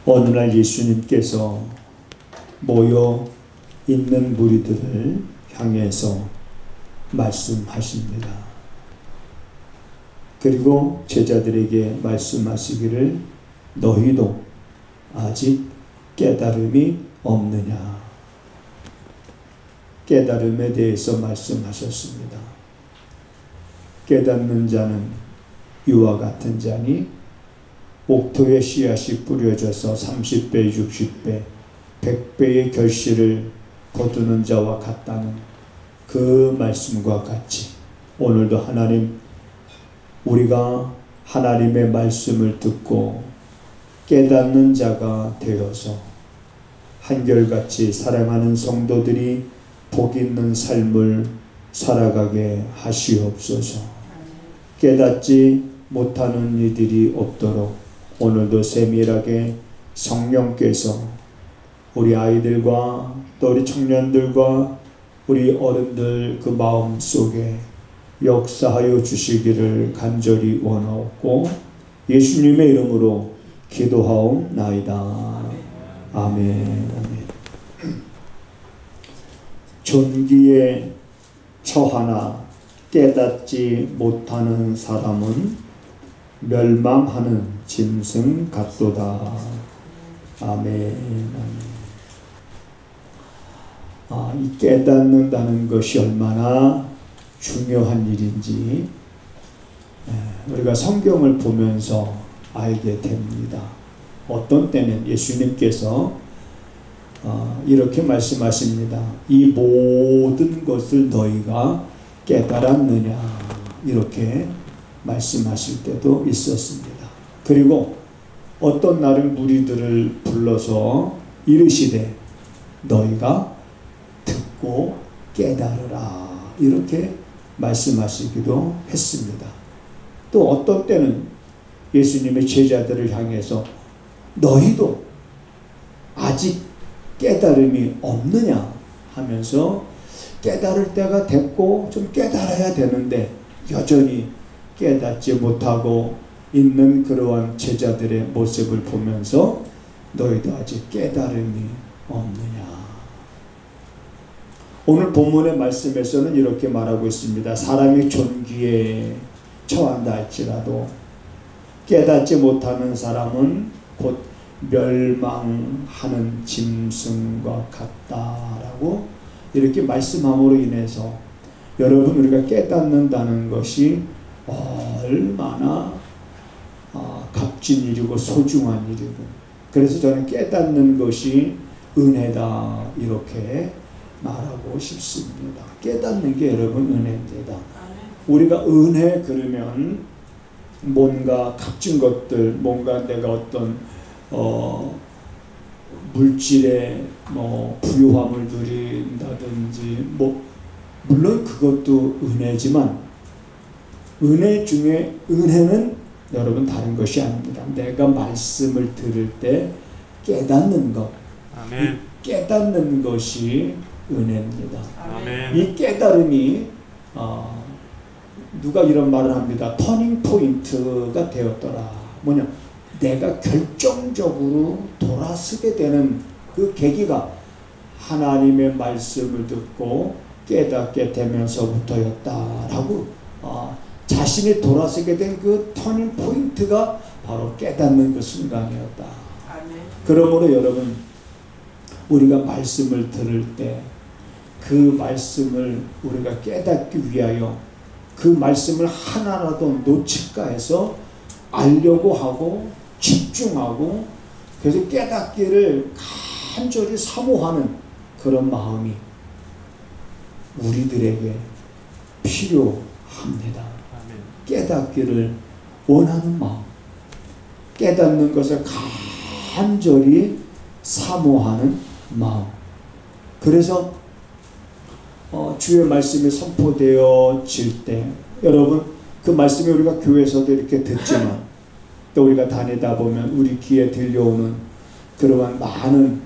어느 날 예수님께서 모여 있는 무리들을 향해서 말씀하십니다. 그리고 제자들에게 말씀하시기를 너희도 아직 깨달음이 없느냐. 깨달음에 대해서 말씀하셨습니다. 깨닫는 자는 이와 같은 자니 옥토에 씨앗이 뿌려져서 30배, 60배, 100배의 결실을 거두는 자와 같다는 그 말씀과 같이 오늘도 하나님, 우리가 하나님의 말씀을 듣고 깨닫는 자가 되어서 한결같이 사랑하는 성도들이 복 있는 삶을 살아가게 하시옵소서. 깨닫지 못하는 이들이 없도록 오늘도 세밀하게 성령께서 우리 아이들과 또 우리 청년들과 우리 어른들 그 마음 속에 역사하여 주시기를 간절히 원하옵고 예수님의 이름으로 기도하옵나이다. 아멘. 존귀에 처하나 깨닫지 못하는 사람은 멸망하는 짐승 같도다. 아멘. 이 깨닫는다는 것이 얼마나 중요한 일인지 우리가 성경을 보면서 알게 됩니다. 어떤 때는 예수님께서 이렇게 말씀하십니다. 이 모든 것을 너희가 깨달았느냐, 이렇게 말씀하실 때도 있었습니다. 그리고 어떤 날은 무리들을 불러서 이르시되 너희가 듣고 깨달으라, 이렇게 말씀하시기도 했습니다. 또 어떤 때는 예수님의 제자들을 향해서 너희도 아직 깨달음이 없느냐 하면서 깨달을 때가 됐고 좀 깨달아야 되는데 여전히 깨닫지 못하고 있는 그러한 제자들의 모습을 보면서 너희도 아직 깨달음이 없느냐. 오늘 본문의 말씀에서는 이렇게 말하고 있습니다. 사람이 존귀에 처한다 할지라도 깨닫지 못하는 사람은 곧 멸망하는 짐승과 같다라고 이렇게 말씀함으로 인해서 여러분, 우리가 깨닫는다는 것이 얼마나 값진 일이고 소중한 일이고, 그래서 저는 깨닫는 것이 은혜다 이렇게 말하고 싶습니다. 깨닫는 게 여러분 은혜입니다. 우리가 은혜 그러면 뭔가 값진 것들, 뭔가 내가 어떤 물질의 부유함을 누린다든지, 물론 그것도 은혜지만 은혜 중에 은혜는 여러분 다른 것이 아닙니다. 내가 말씀을 들을 때 깨닫는 것, 아멘. 이 깨닫는 것이 은혜입니다. 아멘. 이 깨달음이 누가 이런 말을 합니다. 터닝 포인트가 되었더라. 뭐냐? 내가 결정적으로 돌아서게 되는 그 계기가 하나님의 말씀을 듣고 깨닫게 되면서부터였다라고 자신이 돌아서게 된 그 터닝 포인트가 바로 깨닫는 그 순간이었다. 아멘. 그러므로 여러분, 우리가 말씀을 들을 때 그 말씀을 우리가 깨닫기 위하여 그 말씀을 하나라도 놓칠까 해서 알려고 하고 집중하고 그래서 깨닫기를 간절히 사모하는 그런 마음이 우리들에게 필요합니다. 깨닫기를 원하는 마음, 깨닫는 것을 간절히 사모하는 마음. 그래서 주의 말씀이 선포되어질 때 여러분, 그 말씀이 우리가 교회에서도 이렇게 듣지만 또 우리가 다니다 보면 우리 귀에 들려오는 그러한 많은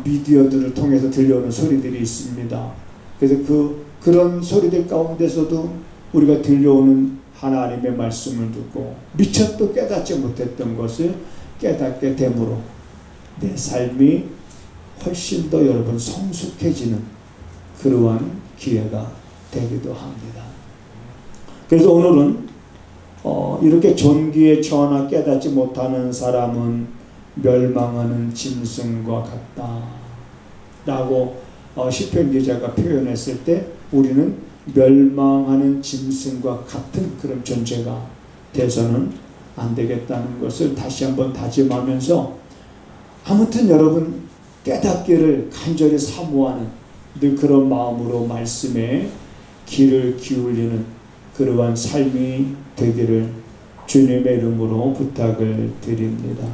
미디어들을 통해서 들려오는 소리들이 있습니다. 그래서 그런 소리들 가운데서도 우리가 들려오는 하나님의 말씀을 듣고 미처 또 깨닫지 못했던 것을 깨닫게 되므로 내 삶이 훨씬 더 여러분 성숙해지는 그러한 기회가 되기도 합니다. 그래서 오늘은 이렇게 존귀에 처하나 깨닫지 못하는 사람은 멸망하는 짐승과 같다 라고 시편 기자가 표현했을 때 우리는 멸망하는 짐승과 같은 그런 존재가 돼서는 안 되겠다는 것을 다시 한번 다짐하면서, 아무튼 여러분 깨닫기를 간절히 사모하는 늘 그런 마음으로 말씀에 귀를 기울이는 그러한 삶이 되기를 주님의 이름으로 부탁을 드립니다.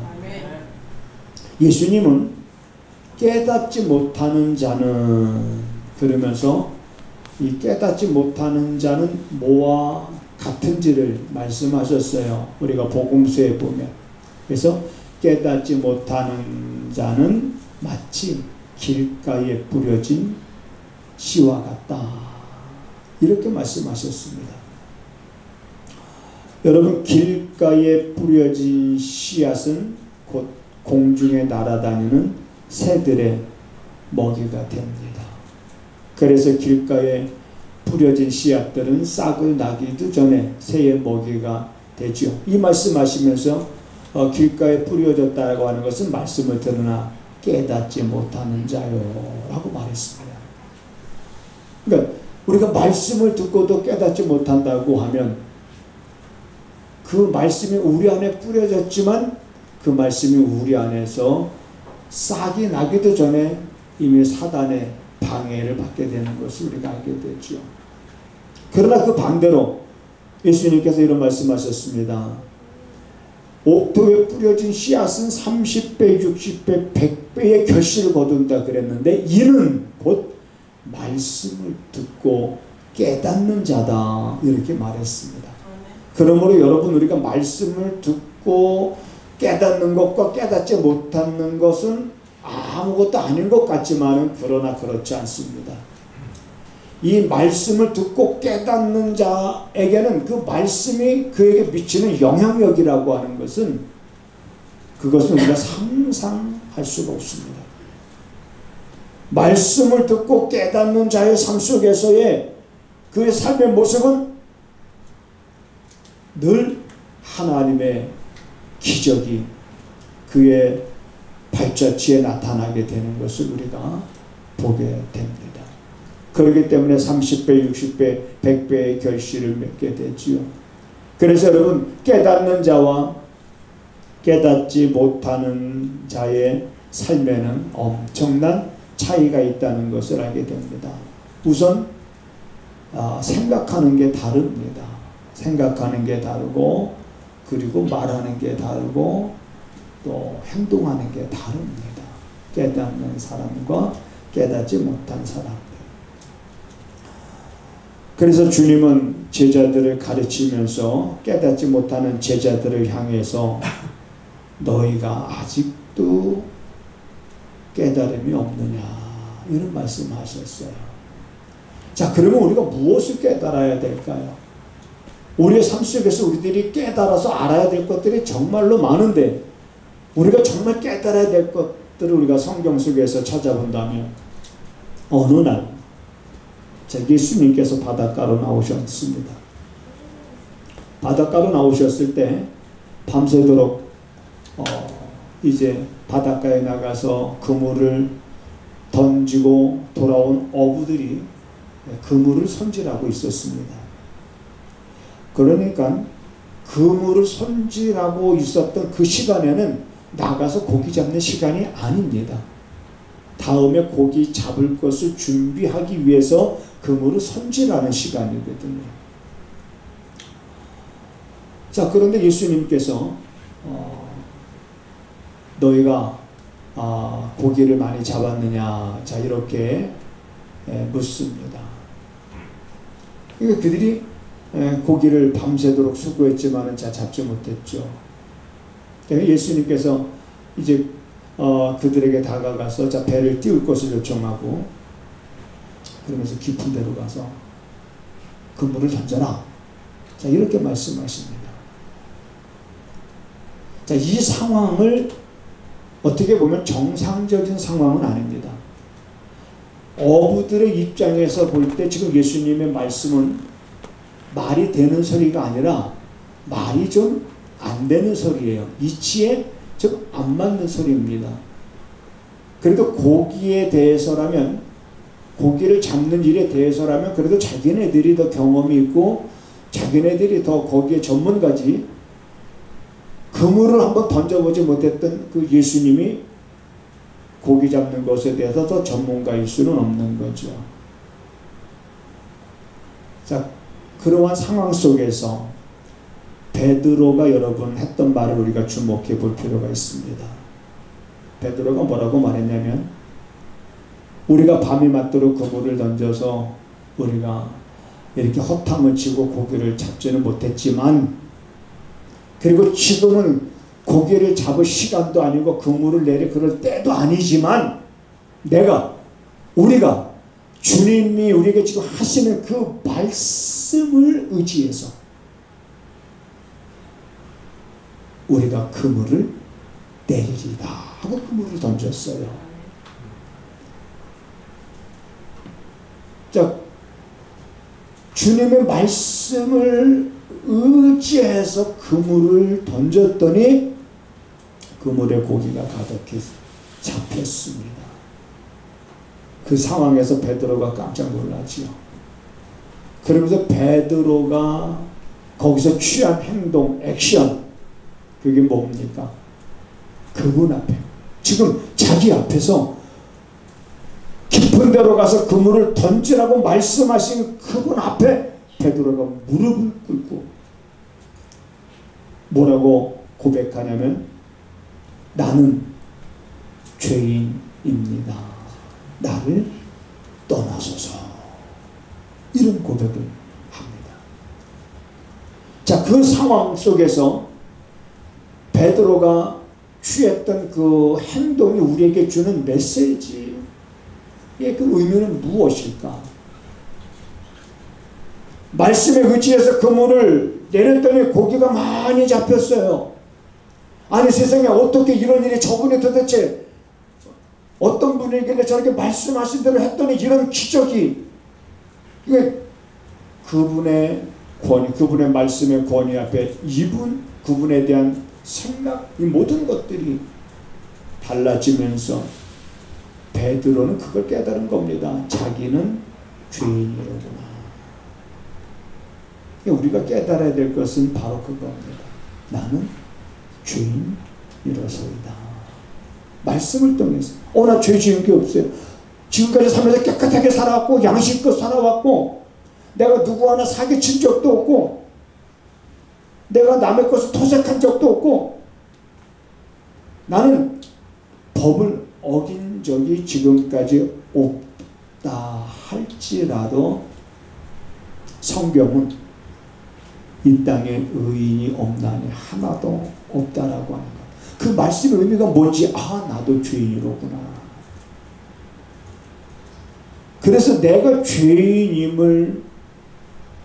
예수님은 깨닫지 못하는 자는, 그러면서 이 깨닫지 못하는 자는 뭐와 같은지를 말씀하셨어요. 우리가 복음서에 보면. 그래서 깨닫지 못하는 자는 마치 길가에 뿌려진 씨와 같다 이렇게 말씀하셨습니다. 여러분, 길가에 뿌려진 씨앗은 곧 공중에 날아다니는 새들의 먹이가 됩니다. 그래서 길가에 뿌려진 씨앗들은 싹을 나기도 전에 새의 먹이가 되죠. 이 말씀하시면서 길가에 뿌려졌다고 하는 것은 말씀을 들으나 깨닫지 못하는 자요 라고 말했습니다. 그러니까 우리가 말씀을 듣고도 깨닫지 못한다고 하면 그 말씀이 우리 안에 뿌려졌지만 그 말씀이 우리 안에서 싹이 나기도 전에 이미 사단의 방해를 받게 되는 것을 우리가 알게 되죠. 그러나 그 반대로 예수님께서 이런 말씀하셨습니다. 옥토에 뿌려진 씨앗은 30배, 60배, 100배의 결실을 거둔다 그랬는데 이는 곧 말씀을 듣고 깨닫는 자다 이렇게 말했습니다. 그러므로 여러분, 우리가 말씀을 듣고 깨닫는 것과 깨닫지 못하는 것은 아무것도 아닌 것 같지만 그러나 그렇지 않습니다. 이 말씀을 듣고 깨닫는 자에게는 그 말씀이 그에게 미치는 영향력이라고 하는 것은, 그것은 우리가 상상할 수가 없습니다. 말씀을 듣고 깨닫는 자의 삶 속에서의 그의 삶의 모습은 늘 하나님의 기적이 그의 발자취에 나타나게 되는 것을 우리가 보게 됩니다. 그렇기 때문에 30배, 60배, 100배의 결실을 맺게 되지요. 그래서 여러분, 깨닫는 자와 깨닫지 못하는 자의 삶에는 엄청난 차이가 있다는 것을 알게 됩니다. 우선 생각하는 게 다릅니다. 생각하는 게 다르고, 그리고 말하는 게 다르고, 또 행동하는 게 다릅니다. 깨닫는 사람과 깨닫지 못한 사람들. 그래서 주님은 제자들을 가르치면서 깨닫지 못하는 제자들을 향해서 너희가 아직도 깨달음이 없느냐 이런 말씀하셨어요. 자, 그러면 우리가 무엇을 깨달아야 될까요? 우리의 삶 속에서 우리들이 깨달아서 알아야 될 것들이 정말로 많은데, 우리가 정말 깨달아야 될 것들을 우리가 성경 속에서 찾아본다면 어느 날 예수님께서 바닷가로 나오셨습니다. 바닷가로 나오셨을 때 밤새도록 이제 바닷가에 나가서 그물을 던지고 돌아온 어부들이 그물을 손질하고 있었습니다. 그러니까 그물을 손질하고 있었던 그 시간에는 나가서 고기 잡는 시간이 아닙니다. 다음에 고기 잡을 것을 준비하기 위해서 그물을 손질하는 시간이거든요. 자, 그런데 예수님께서 너희가 고기를 많이 잡았느냐, 자 이렇게 묻습니다. 그러니까 그들이 고기를 밤새도록 수고했지만 자 잡지 못했죠. 예수님께서 이제 그들에게 다가가서 자 배를 띄울 것을 요청하고, 그러면서 깊은 데로 가서 그물을 던져라, 자 이렇게 말씀하십니다. 자, 이 상황을 어떻게 보면 정상적인 상황은 아닙니다. 어부들의 입장에서 볼 때 지금 예수님의 말씀은 말이 되는 소리가 아니라 말이 좀 안 되는 소리예요. 이치에 좀 안 맞는 소리입니다. 그래도 고기에 대해서라면, 고기를 잡는 일에 대해서라면 그래도 자기네들이 더 경험이 있고 자기네들이 더 거기에 전문가지, 그물을 한번 던져보지 못했던 그 예수님이 고기 잡는 것에 대해서 더 전문가일 수는 없는 거죠. 자, 그러한 상황 속에서 베드로가 여러분 했던 말을 우리가 주목해 볼 필요가 있습니다. 베드로가 뭐라고 말했냐면, 우리가 밤이 맞도록 그물을 던져서 우리가 이렇게 허탕을 치고 고기를 잡지는 못했지만, 그리고 지금은 고기를 잡을 시간도 아니고 그물을 내릴 그럴 때도 아니지만, 우리가 주님이 우리에게 지금 하시는 그 말씀을 의지해서 우리가 그물을 내리리다 하고 그물을 던졌어요. 자, 주님의 말씀을 의지해서 그물을 던졌더니 그물에 고기가 가득히 잡혔습니다. 그 상황에서 베드로가 깜짝 놀랐지요. 그러면서 베드로가 거기서 취한 행동, 액션, 그게 뭡니까? 그분 앞에, 지금 자기 앞에서 깊은 데로 가서 그물을 던지라고 말씀하신 그분 앞에 베드로가 무릎을 꿇고 뭐라고 고백하냐면, 나는 죄인입니다. 나를 떠나소서. 이런 고백을 합니다. 자, 그 상황 속에서 베드로가 취했던 그 행동이 우리에게 주는 메시지의 그 의미는 무엇일까? 말씀에 의지해서 그물을 내렸더니 고기가 많이 잡혔어요. 아니, 세상에 어떻게 이런 일이, 저분이 도대체 어떤 분이길래 저렇게 말씀하신 대로 했더니 이런 기적이, 이게 그분의 권위, 그분의 말씀의 권위 앞에 그분에 대한 생각, 이 모든 것들이 달라지면서 베드로는 그걸 깨달은 겁니다. 자기는 죄인이로구나. 우리가 깨달아야 될 것은 바로 그겁니다. 나는 죄인이로소이다. 말씀을 통해서, 나 죄 지은 게 없어요. 지금까지 살면서 깨끗하게 살아왔고 양심껏 살아왔고, 내가 누구 하나 사기친 적도 없고, 내가 남의 것을 토색한 적도 없고, 나는 법을 어긴 적이 지금까지 없다 할지라도 성경은 이 땅에 의인이 없나니 하나도 없다라고 하는 것. 그 말씀의 의미가 뭔지, 나도 죄인이로구나. 그래서 내가 죄인임을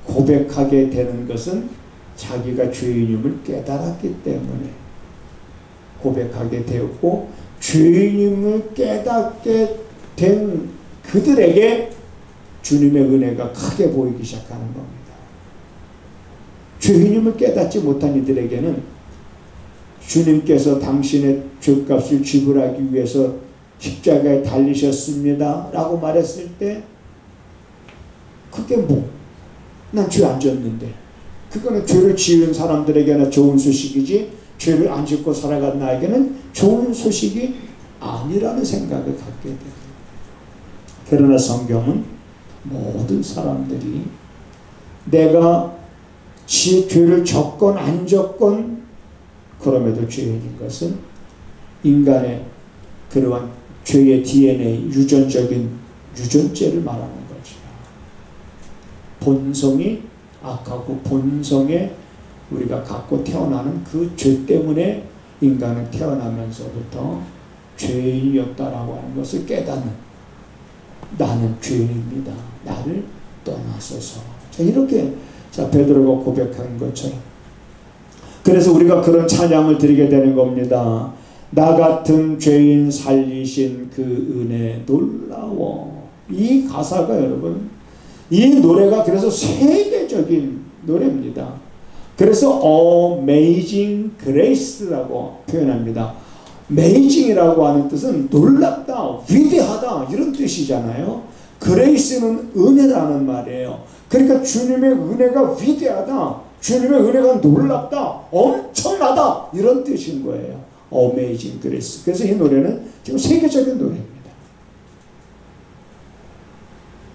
고백하게 되는 것은 자기가 죄인임을 깨달았기 때문에 고백하게 되었고, 죄인임을 깨닫게 된 그들에게 주님의 은혜가 크게 보이기 시작하는 겁니다. 죄인임을 깨닫지 못한 이들에게는 주님께서 당신의 죄값을 지불하기 위해서 십자가에 달리셨습니다 라고 말했을 때, 그게 난 죄 안 졌는데, 그거는 죄를 지은 사람들에게는 좋은 소식이지, 죄를 안 짓고 살아간 나에게는 좋은 소식이 아니라는 생각을 갖게 됩니다. 그러나 성경은 모든 사람들이 내가 죄를 졌건 안 졌건 그럼에도 죄인인 것은 인간의 그러한 죄의 DNA, 유전적인 유전죄를 말하는 거죠. 본성이 악하고 본성에 우리가 갖고 태어나는 그 죄 때문에 인간은 태어나면서부터 죄인이었다라고 하는 것을 깨닫는, 나는 죄인입니다. 나를 떠나소서. 자, 이렇게 베드로가 고백한 것처럼 그래서 우리가 그런 찬양을 드리게 되는 겁니다. 나 같은 죄인 살리신 그 은혜 놀라워. 이 가사가 여러분, 이 노래가 그래서 세계적인 노래입니다. 그래서 Amazing Grace라고 표현합니다. Amazing이라고 하는 뜻은 놀랍다, 위대하다 이런 뜻이잖아요. Grace는 은혜라는 말이에요. 그러니까 주님의 은혜가 위대하다, 주님의 은혜가 놀랍다, 엄청나다 이런 뜻인 거예요. Amazing Grace. 그래서 이 노래는 지금 세계적인 노래입니다.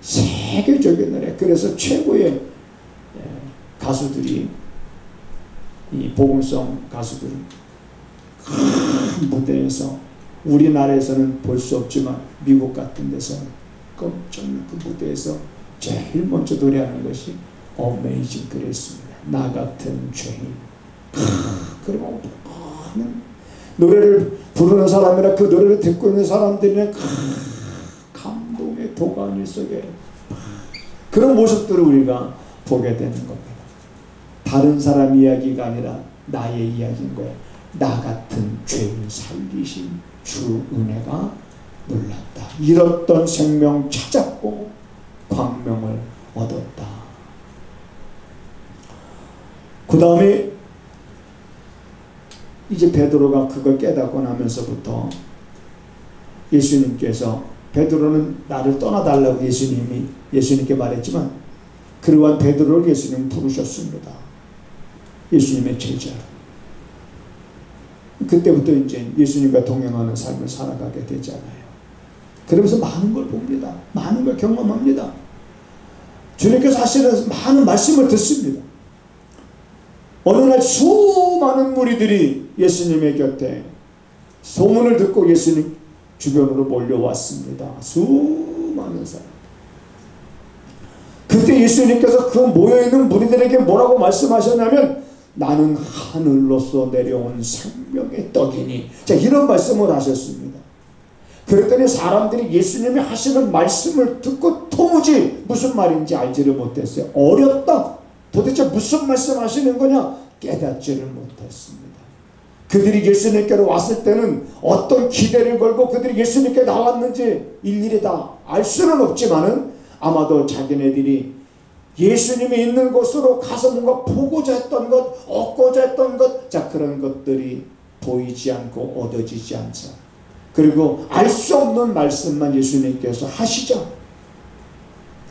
세계적인 노래. 그래서 최고의 가수들이, 이 복음성 가수들은 큰 무대에서, 우리나라에서는 볼 수 없지만 미국 같은 데서 엄청난 그 무대에서 제일 먼저 노래하는 것이 Amazing Grace입니다. 나 같은 죄인. 그리고 노래를 부르는 사람이나 그 노래를 듣고 있는 사람들은 감동의 도가니 속에 그런 모습들을 우리가 보게 되는 겁니다. 다른 사람 이야기가 아니라 나의 이야기인 거예요. 나 같은 죄인 살리신 주 은혜가 놀랐다. 잃었던 생명 찾았고 광명을 얻었다. 그 다음에 이제 베드로가 그걸 깨닫고 나면서부터 예수님께서, 베드로는 나를 떠나달라고 예수님께 말했지만 그러한 베드로를 예수님은 부르셨습니다. 예수님의 제자. 그때부터 이제 예수님과 동행하는 삶을 살아가게 되잖아요. 그러면서 많은 걸 봅니다. 많은 걸 경험합니다. 주님께서 하시는 많은 말씀을 듣습니다. 어느 날 수많은 무리들이 예수님의 곁에 소문을 듣고 예수님 주변으로 몰려왔습니다. 수많은 사람. 그때 예수님께서 그 모여있는 무리들에게 뭐라고 말씀하셨냐면 나는 하늘로서 내려온 생명의 떡이니, 자, 이런 말씀을 하셨습니다. 그랬더니 사람들이 예수님이 하시는 말씀을 듣고 도무지 무슨 말인지 알지를 못했어요. 어렵다. 도대체 무슨 말씀 하시는 거냐 깨닫지를 못했습니다. 그들이 예수님께로 왔을 때는 어떤 기대를 걸고 그들이 예수님께 나왔는지 일일이 다 알 수는 없지만은 아마도 자기네들이 예수님이 있는 곳으로 가서 뭔가 보고자 했던 것, 얻고자 했던 것, 자, 그런 것들이 보이지 않고 얻어지지 않자. 그리고 알 수 없는 말씀만 예수님께서 하시자.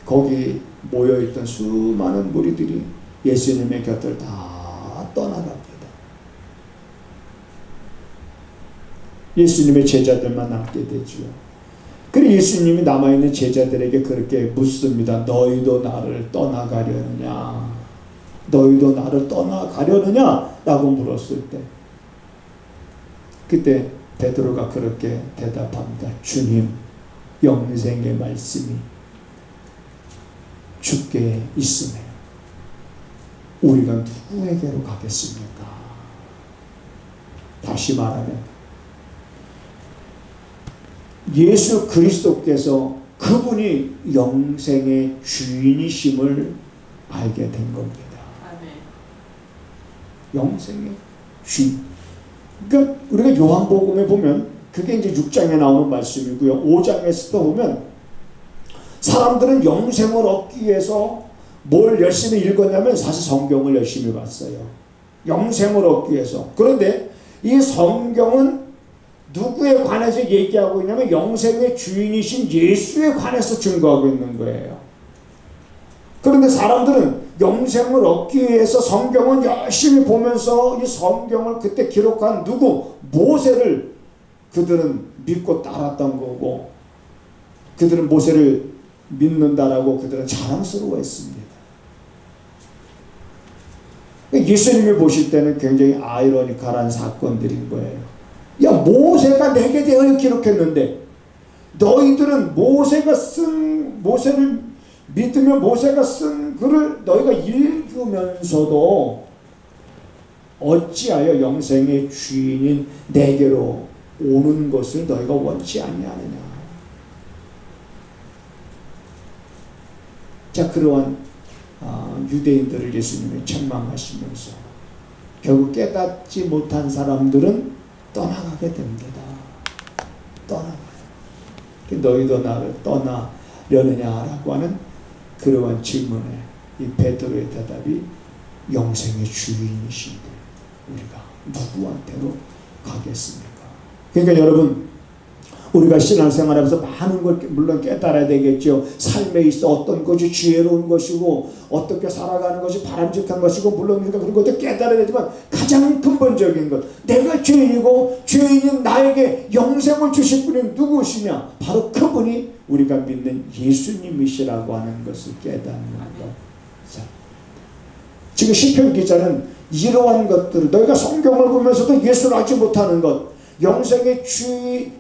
거기 모여있던 수많은 무리들이 예수님의 곁을 다 떠나갑니다. 예수님의 제자들만 남게 되죠. 그리고 예수님이 남아있는 제자들에게 그렇게 묻습니다. 너희도 나를 떠나가려느냐? 너희도 나를 떠나가려느냐? 라고 물었을 때 그때 베드로가 그렇게 대답합니다. 주님, 영생의 말씀이 주께 있으면 우리가 누구에게로 가겠습니까? 다시 말하면 예수 그리스도께서 그분이 영생의 주인이심을 알게 된 겁니다. 아멘. 영생의 주인. 그러니까 우리가 요한복음에 보면 그게 이제 6장에 나오는 말씀이고요. 5장에서도 보면 사람들은 영생을 얻기 위해서 뭘 열심히 읽었냐면 사실 성경을 열심히 봤어요. 영생을 얻기 위해서. 그런데 이 성경은 누구에 관해서 얘기하고 있냐면 영생의 주인이신 예수에 관해서 증거하고 있는 거예요. 그런데 사람들은 영생을 얻기 위해서 성경은 열심히 보면서 이 성경을 그때 기록한 누구? 모세를 그들은 믿고 따랐던 거고 그들은 모세를 믿는다라고 그들은 자랑스러워했습니다. 예수님이 보실 때는 굉장히 아이러니컬한 사건들인 거예요. 야, 모세가 내게 대하여 기록했는데 너희들은 모세를 믿으며 모세가 쓴 글을 너희가 읽으면서도 어찌하여 영생의 주인인 내게로 오는 것을 너희가 원치 아니하느냐. 자, 그러한 유대인들을 예수님이 책망하시면서 결국 깨닫지 못한 사람들은 떠나가게 됩니다. 떠나가요. 너희도 나를 떠나려느냐라고 하는 그러한 질문에 이 베드로의 대답이 영생의 주인이신데 우리가 누구한테로 가겠습니까? 그러니까 여러분, 우리가 신앙생활하면서 많은 걸 물론 깨달아야 되겠죠. 삶에 있어 어떤 것이 지혜로운 것이고 어떻게 살아가는 것이 바람직한 것이고 물론 우리가 그런 것도 깨달아야 되지만 가장 근본적인 것, 내가 죄인이고 죄인인 나에게 영생을 주실 분이 누구시냐? 바로 그분이 우리가 믿는 예수님이시라고 하는 것을 깨닫는 것. 자, 지금 시편 기자는 이러한 것들을, 너희가 성경을 보면서도 예수를 알지 못하는 것, 영생의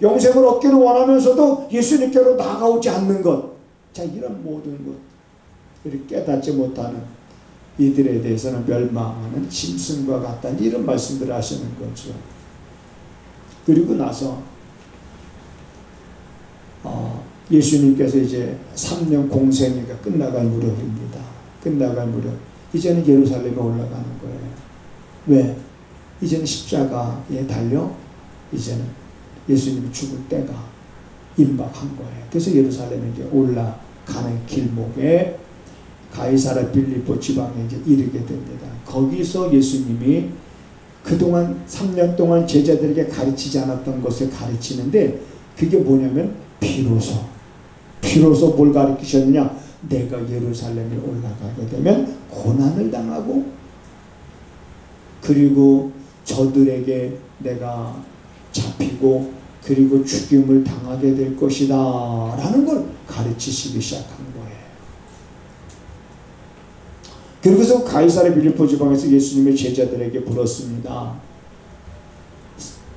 영생을 얻기를 원하면서도 예수님께로 나아오지 않는 것, 자, 이런 모든 것들을 깨닫지 못하는 이들에 대해서는 멸망하는 짐승과 같다는 이런 말씀들을 하시는 거죠. 그리고 나서 예수님께서 이제 3년 공생애가 끝나갈 무렵입니다. 끝나갈 무렵, 이제는 예루살렘에 올라가는 거예요. 왜? 이제는 십자가에 달려 이제는 예수님이 죽을 때가 임박한 거예요. 그래서 예루살렘에 이제 올라가는 길목에 가이사랴 빌립보 지방에 이제 이르게 됩니다. 거기서 예수님이 그동안 3년 동안 제자들에게 가르치지 않았던 것을 가르치는데, 그게 뭐냐면 비로소 뭘 가르치셨느냐? 내가 예루살렘에 올라가게 되면 고난을 당하고, 그리고 저들에게 내가 잡히고 그리고 죽임을 당하게 될 것이다 라는 걸 가르치시기 시작한 거예요. 그리고서 가이사랴 빌립보 지방에서 예수님의 제자들에게 물었습니다.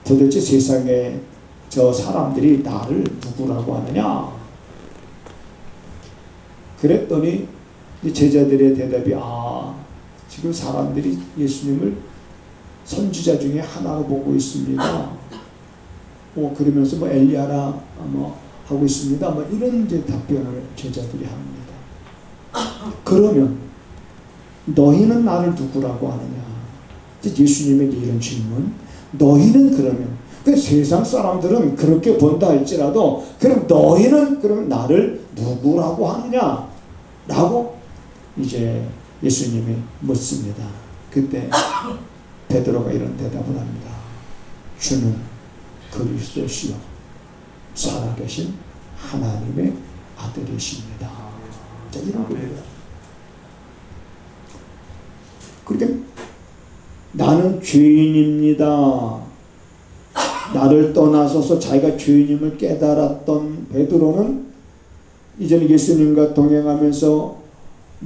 도대체 세상에 저 사람들이 나를 누구라고 하느냐? 그랬더니 제자들의 대답이, 지금 사람들이 예수님을 선지자 중에 하나로 보고 있습니다. 그러면서 엘리야라 하고 있습니다. 이런 이제 답변을 제자들이 합니다. 그러면 너희는 나를 누구라고 하느냐? 예수님에게 이런 질문. 너희는 그러면, 세상 사람들은 그렇게 본다 할지라도, 그럼 너희는 그러면 나를 누구라고 하느냐? 라고 이제 예수님이 묻습니다. 그때 베드로가 이런 대답을 합니다. 주는 그리스도시요 살아계신 하나님의 아들이십니다. 자, 이런 겁니다. 그렇게 나는 죄인입니다. 나를 떠나서서 자기가 죄인임을 깨달았던 베드로는 이제는 예수님과 동행하면서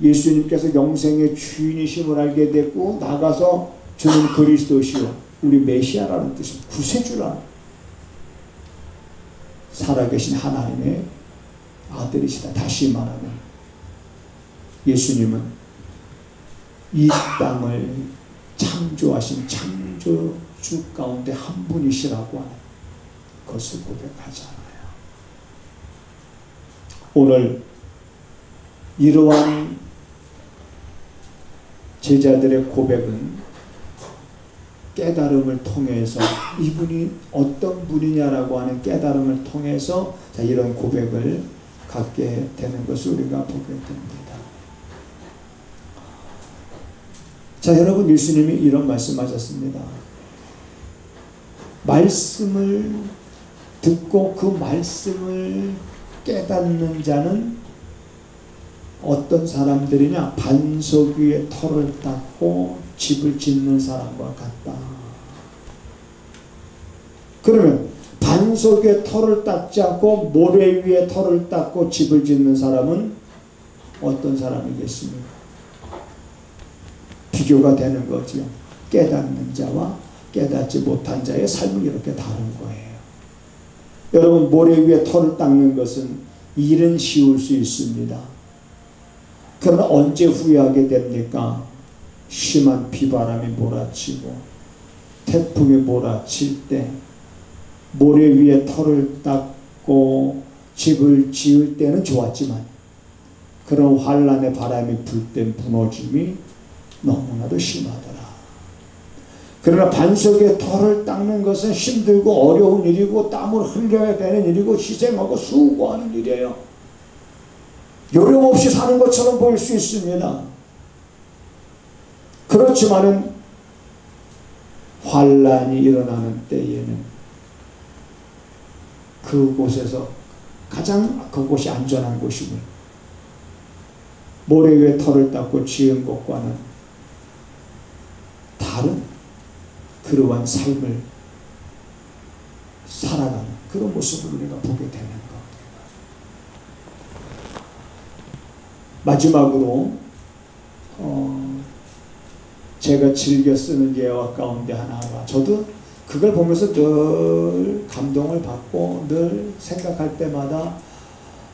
예수님께서 영생의 주인이심을 알게 됐고, 나가서 주는 그리스도시요 우리 메시아라는 뜻입니다. 구세주라, 살아계신 하나님의 아들이시다. 다시 말하면 예수님은 이 땅을 창조하신 창조주 가운데 한 분이시라고 하는 것을 고백하잖아요. 오늘 이러한 제자들의 고백은 깨달음을 통해서, 이분이 어떤 분이냐라고 하는 깨달음을 통해서 이런 고백을 갖게 되는 것을 우리가 보게 됩니다. 자, 여러분, 예수님이 이런 말씀하셨습니다. 말씀을 듣고 그 말씀을 깨닫는 자는 어떤 사람들이냐? 반석 위에 터를 닦고 집을 짓는 사람과 같다. 그러면 반석 위에 터를 닦지 않고 모래 위에 터를 닦고 집을 짓는 사람은 어떤 사람이겠습니까? 비교가 되는 거죠. 깨닫는 자와 깨닫지 못한 자의 삶은 이렇게 다른 거예요. 여러분, 모래 위에 터를 닦는 것은 일은 쉬울 수 있습니다. 그러나 언제 후회하게 됩니까? 심한 비바람이 몰아치고 태풍이 몰아칠 때 모래 위에 터를 닦고 집을 지을 때는 좋았지만, 그런 환란의 바람이 불 때 무너짐이 너무나도 심하더라. 그러나 반석에 털을 닦는 것은 힘들고 어려운 일이고 땀을 흘려야 되는 일이고 희생하고 수고하는 일이에요. 요령 없이 사는 것처럼 보일 수 있습니다. 그렇지만은 환란이 일어나는 때에는 그곳에서 가장 그곳이 안전한 곳임을, 모래 위에 털을 닦고 지은 것과는 다른 그러한 삶을 살아가는 그런 모습을 우리가 보게 되는 것. 마지막으로 제가 즐겨 쓰는 예화 가운데 하나가, 저도 그걸 보면서 늘 감동을 받고 늘 생각할 때마다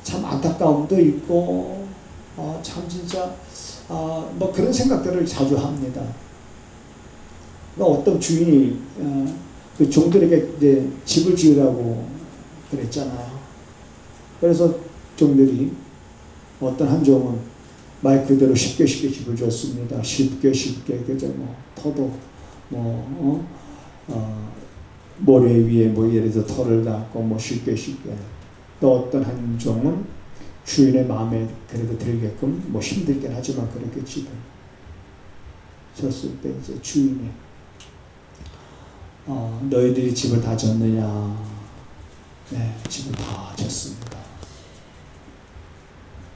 참 안타까움도 있고 참 진짜 뭐 그런 생각들을 자주 합니다. 어떤 주인이 그 종들에게 이제 집을 지으라고 그랬잖아요. 그래서 종들이, 어떤 한 종은 말 그대로 쉽게 집을 줬습니다. 쉽게 그저 뭐 터도 모래 위에 뭐 예를 들어 털을 닦고 뭐 쉽게. 또 어떤 한 종은 주인의 마음에 그래도 들게끔 뭐 힘들긴 하지만 그렇게 집을 줬을 때 이제 주인이 너희들이 집을 다 졌느냐? 네, 집을 다 졌습니다.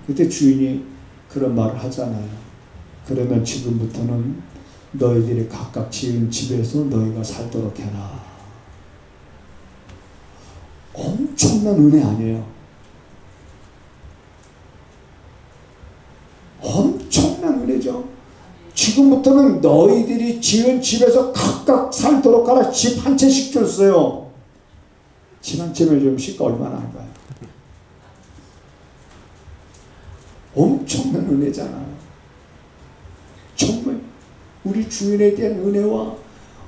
그때 주인이 그런 말을 하잖아요. 그러면 지금부터는 너희들이 각각 지은 집에서 너희가 살도록 해라. 엄청난 은혜 아니에요? 엄청난 은혜죠. 지금부터는 너희들이 지은 집에서 각각 살도록 하라. 집 한 채씩 줬어요. 집 한 채면 좀 시가 얼마나 할까요? 엄청난 은혜잖아요. 정말 우리 주인에 대한 은혜와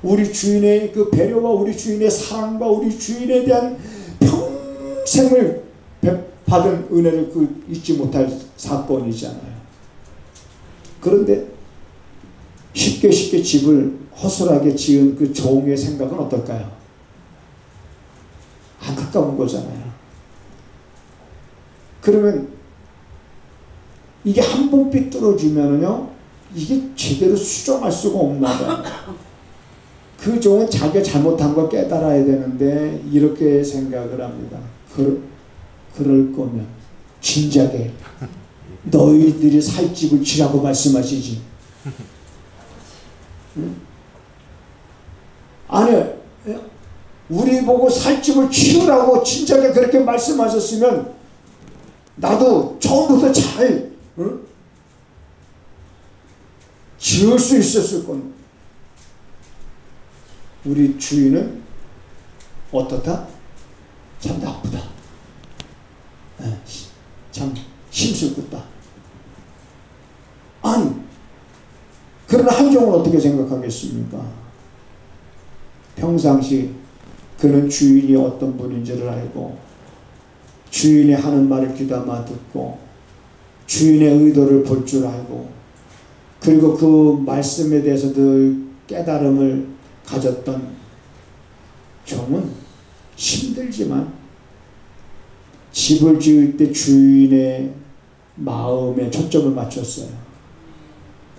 우리 주인의 그 배려와 우리 주인의 사랑과 우리 주인에 대한 평생을 받은 은혜를 잊지 못할 사건이잖아요. 그런데 쉽게 집을 허술하게 지은 그 종의 생각은 어떨까요? 안타까운 거잖아요. 그러면 이게 한 번 삐뚤어지면은요, 이게 제대로 수정할 수가 없나 봐요. 그 종은 자기가 잘못한 걸 깨달아야 되는데 이렇게 생각을 합니다. 그럴 거면 진작에 너희들이 살 집을 지라고 말씀하시지. 응? 아니, 우리 보고 살 집을 치우라고 진작에 그렇게 말씀하셨으면 나도 처음부터 잘 지을 수 있었을 겁니다. 우리 주인은 어떻다? 참 나쁘다. 참 심술궂다. 아니, 그러나 한 종은 어떻게 생각하겠습니까? 평상시 그는 주인이 어떤 분인지를 알고 주인이 하는 말을 귀담아 듣고 주인의 의도를 볼 줄 알고 그리고 그 말씀에 대해서 늘 깨달음을 가졌던 종은 힘들지만 집을 지을 때 주인의 마음에 초점을 맞췄어요.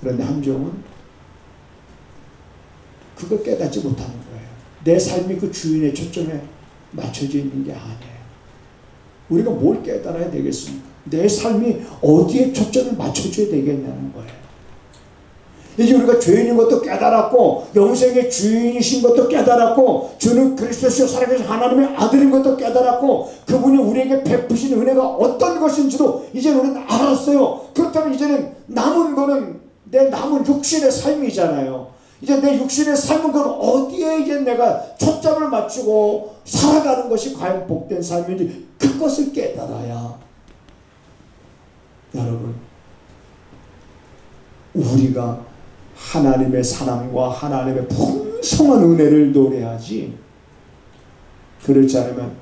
그런데 한 종은 그걸 깨닫지 못하는 거예요. 내 삶이 그 주인의 초점에 맞춰져 있는 게 아니에요. 우리가 뭘 깨달아야 되겠습니까? 내 삶이 어디에 초점을 맞춰줘야 되겠냐는 거예요. 이제 우리가 죄인인 것도 깨달았고 영생의 주인이신 것도 깨달았고 주는 그리스도시요 살아계신 하나님의 아들인 것도 깨달았고 그분이 우리에게 베푸신 은혜가 어떤 것인지도 이제 우리는 알았어요. 그렇다면 이제는 남은 거는 내 남은 육신의 삶이잖아요. 이제 내 육신의 삶은 그럼 어디에 이제 내가 초점을 맞추고 살아가는 것이 과연 복된 삶인지 그것을 깨달아야, 여러분, 우리가 하나님의 사랑과 하나님의 풍성한 은혜를 노래하지, 그렇지 않으면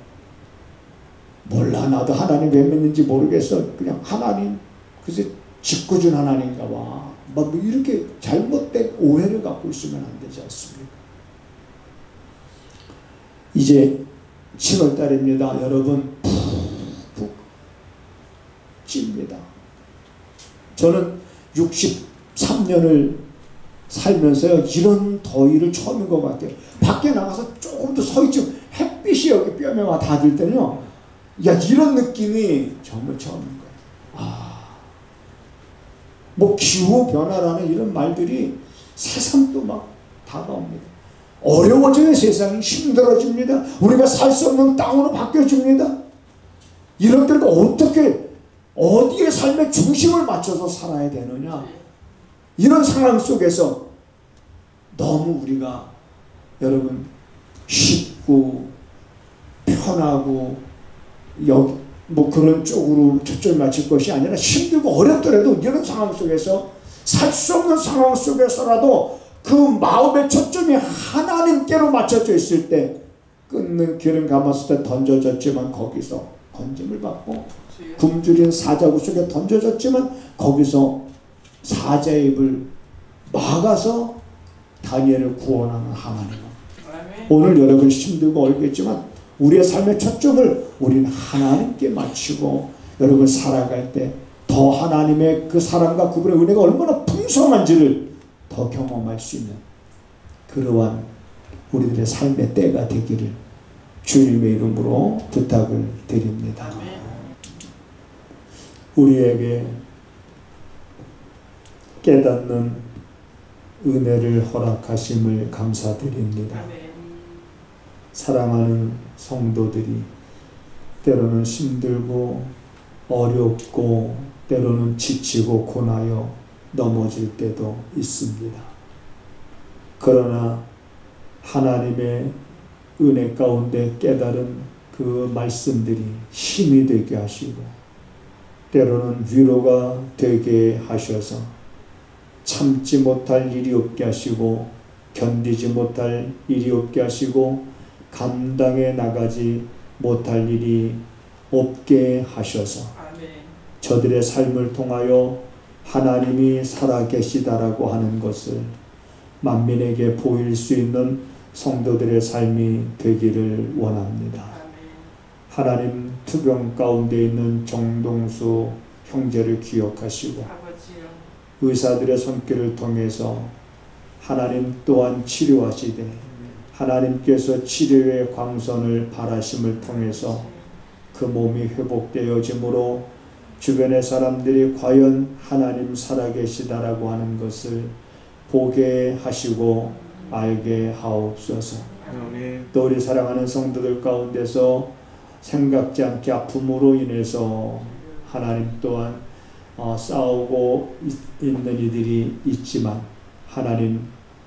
몰라 나도 하나님 왜 믿는지 모르겠어 그냥 하나님 글쎄 짓궂은 하나님인가 봐 막 이렇게 잘못된 오해를 갖고 있으면 안 되지 않습니까? 이제 7월 달입니다. 여러분 푹푹 찝니다. 저는 63년을 살면서요, 이런 더위를 처음인 것 같아요. 밖에 나가서 조금 더 서 있지, 햇빛이 여기 뼈에 와 닿을 때는요, 야, 이런 느낌이 정말 처음인 거예요. 뭐 기후 변화라는 이런 말들이 새삼 또 막 다가옵니다. 어려워져야 세상이 힘들어집니다. 우리가 살 수 없는 땅으로 바뀌어집니다. 이럴 때도 어떻게, 어디에 삶의 중심을 맞춰서 살아야 되느냐, 이런 상황 속에서 너무 우리가 여러분 쉽고 편하고 여기 뭐 그런 쪽으로 초점을 맞출 것이 아니라 힘들고 어렵더라도 이런 상황 속에서, 살 수 없는 상황 속에서라도 그 마음의 초점이 하나님께로 맞춰져 있을 때, 끊는 기름 가마솥에 던져졌지만 거기서 건짐을 받고, 굶주린 사자굴 속에 던져졌지만 거기서 사자의 입을 막아서 다니엘을 구원하는 하나님. 오늘 여러분 힘들고 어렵겠지만 우리의 삶의 초점을 우리는 하나님께 맞추고 여러분 살아갈 때 더 하나님의 그 사랑과 그분의 은혜가 얼마나 풍성한지를 더 경험할 수 있는 그러한 우리들의 삶의 때가 되기를 주님의 이름으로 부탁을 드립니다. 우리에게 깨닫는 은혜를 허락하심을 감사드립니다. 사랑하는 성도들이 때로는 힘들고 어렵고 때로는 지치고 고나여 넘어질 때도 있습니다. 그러나 하나님의 은혜 가운데 깨달은 그 말씀들이 힘이 되게 하시고 때로는 위로가 되게 하셔서 참지 못할 일이 없게 하시고 견디지 못할 일이 없게 하시고 감당해 나가지 못할 일이 없게 하셔서 저들의 삶을 통하여 하나님이 살아계시다라고 하는 것을 만민에게 보일 수 있는 성도들의 삶이 되기를 원합니다. 하나님 투병 가운데 있는 정동수 형제를 기억하시고 의사들의 손길을 통해서 하나님 또한 치료하시되 하나님께서 치료의 광선을 바라심을 통해서 그 몸이 회복되어짐으로 주변의 사람들이 과연 하나님 살아계시다라고 하는 것을 보게 하시고 알게 하옵소서. 또 우리 사랑하는 성도들 가운데서 생각지 않게 아픔으로 인해서 하나님 또한 싸우고 있는 이들이 있지만 하나님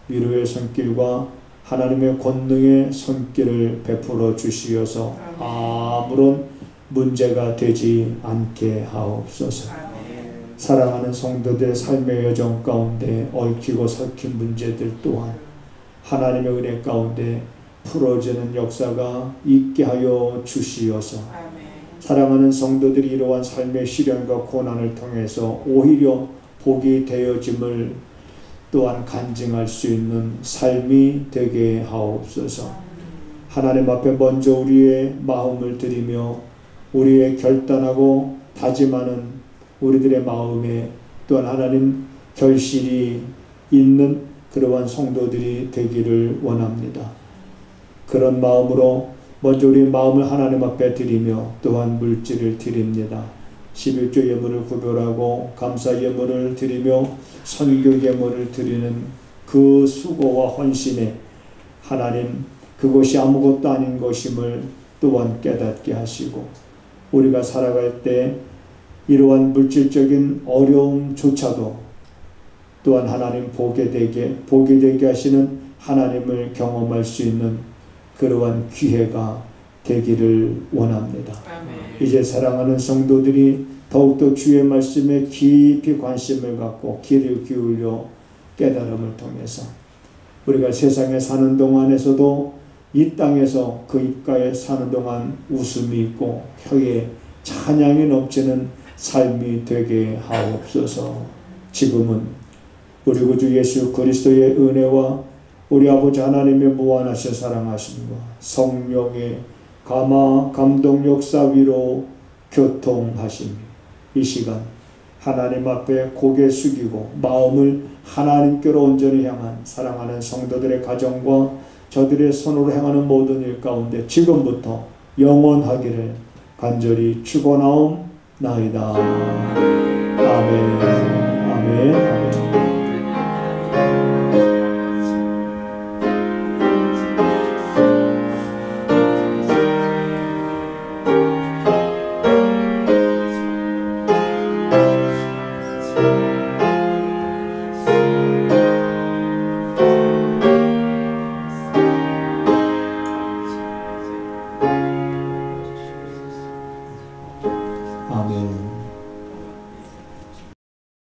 위로의 손길과 하나님의 권능의 손길을 베풀어 주시어서 아무런 문제가 되지 않게 하옵소서. 사랑하는 성도들의 삶의 여정 가운데 얽히고 설킨 문제들 또한 하나님의 은혜 가운데 풀어지는 역사가 있게 하여 주시어서 사랑하는 성도들이 이러한 삶의 시련과 고난을 통해서 오히려 복이 되어짐을 또한 간증할 수 있는 삶이 되게 하옵소서. 하나님 앞에 먼저 우리의 마음을 드리며 우리의 결단하고 다짐하는 우리들의 마음에 또한 하나님 결실이 있는 그러한 성도들이 되기를 원합니다. 그런 마음으로 먼저 우리 마음을 하나님 앞에 드리며 또한 물질을 드립니다. 11조 예물을 구별하고 감사 예물을 드리며 선교 예물을 드리는 그 수고와 헌신에 하나님 그것이 아무것도 아닌 것임을 또한 깨닫게 하시고 우리가 살아갈 때 이러한 물질적인 어려움조차도 또한 하나님 보게 되게 하시는 하나님을 경험할 수 있는 그러한 기회가 되기를 원합니다. 아멘. 이제 사랑하는 성도들이 더욱더 주의 말씀에 깊이 관심을 갖고 귀를 기울여 깨달음을 통해서 우리가 세상에 사는 동안에서도 이 땅에서 그 입가에 사는 동안 웃음이 있고 혀에 찬양이 넘치는 삶이 되게 하옵소서. 지금은 우리 구주 예수 그리스도의 은혜와 우리 아버지 하나님의 무한하신 사랑하심과 성령의 감동 역사 위로 교통하심이 이 시간 하나님 앞에 고개 숙이고 마음을 하나님께로 온전히 향한 사랑하는 성도들의 가정과 저들의 손으로 행하는 모든 일 가운데 지금부터 영원하기를 간절히 축원하옵나이다. 아멘. 아멘.